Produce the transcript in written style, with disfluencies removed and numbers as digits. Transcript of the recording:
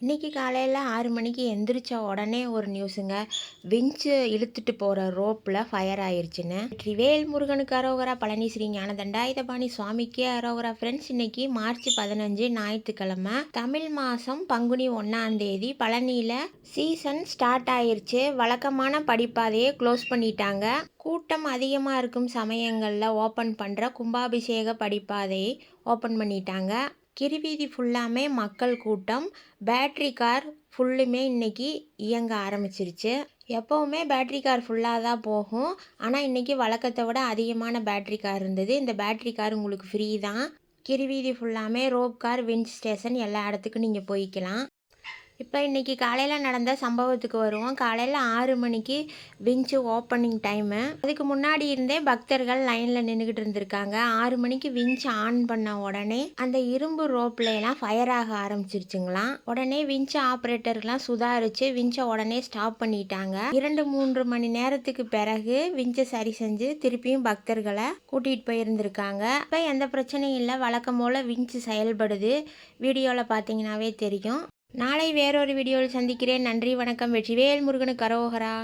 இன்னைக்கு காலையில் 6 மணிக்கு எந்திரிச்ச உடனே ஒரு நியூஸுங்க. விஞ்சு இழுத்துட்டு போகிற ரோப்பில் ஃபயர் ஆயிருச்சுன்னு. ட்ரிவேல் முருகனுக்கு அரோகரா, பழனி ஸ்ரீ ஞான தண்டாயுதபாணி சுவாமிக்கே அரோகரா. ஃப்ரெண்ட்ஸ், இன்னைக்கு மார்ச் 15 ஞாயிற்றுக்கிழமை, தமிழ் மாதம் பங்குனி 1ஆம் தேதி. பழனியில் சீசன் ஸ்டார்ட் ஆயிருச்சு. வழக்கமான படிப்பாதையை க்ளோஸ் பண்ணிட்டாங்க. கூட்டம் அதிகமாக இருக்கும் சமயங்களில் ஓப்பன் பண்ணுற கும்பாபிஷேக படிப்பாதையை ஓப்பன் பண்ணிட்டாங்க. கிரிவீதி ஃபுல்லாமே மக்கள் கூட்டம். பேட்ரி கார் ஃபுல்லுமே இன்னைக்கு இயங்க ஆரம்பிச்சிருச்சு. எப்போவுமே பேட்ரி கார் ஃபுல்லாக தான் போகும். ஆனால் இன்றைக்கி வழக்கத்தை விட அதிகமான பேட்ரி கார் இருந்தது. இந்த பேட்ரி கார் உங்களுக்கு ஃப்ரீ தான். கிரிவீதி ஃபுல்லாமே ரோப் கார், விஞ்ச் ஸ்டேஷன் எல்லா இடத்துக்கும் நீங்கள் போய்க்கலாம். இப்போ இன்றைக்கி காலையில் நடந்த சம்பவத்துக்கு வருவோம். காலையில் 6 மணிக்கு விஞ்சு ஓப்பனிங் டைமு. அதுக்கு முன்னாடி இருந்தே பக்தர்கள் லைனில் நின்றுக்கிட்டு இருந்திருக்காங்க. 6 மணிக்கு விஞ்ச் ஆன் பண்ண உடனே அந்த இரும்பு ரோப்லாம் ஃபயர் ஆக ஆரம்பிச்சிருச்சுங்களாம். உடனே விஞ்ச் ஆப்ரேட்டர்லாம் சுதாரித்து விஞ்சை உடனே ஸ்டாப் பண்ணிட்டாங்க. 2-3 மணி நேரத்துக்கு பிறகு விஞ்சை சரி செஞ்சு திருப்பியும் பக்தர்களை கூட்டிகிட்டு போயிருந்திருக்காங்க. இப்போ எந்த பிரச்சனையும் இல்லை. வழக்கம் போல் விஞ்சு செயல்படுது. வீடியோவில் பார்த்தீங்கன்னாவே தெரியும். நாளை வேறொரு வீடியோவில் சந்திக்கிறேன். நன்றி, வணக்கம். வெற்றிவேல் முருகனுக்கு அரோகரா.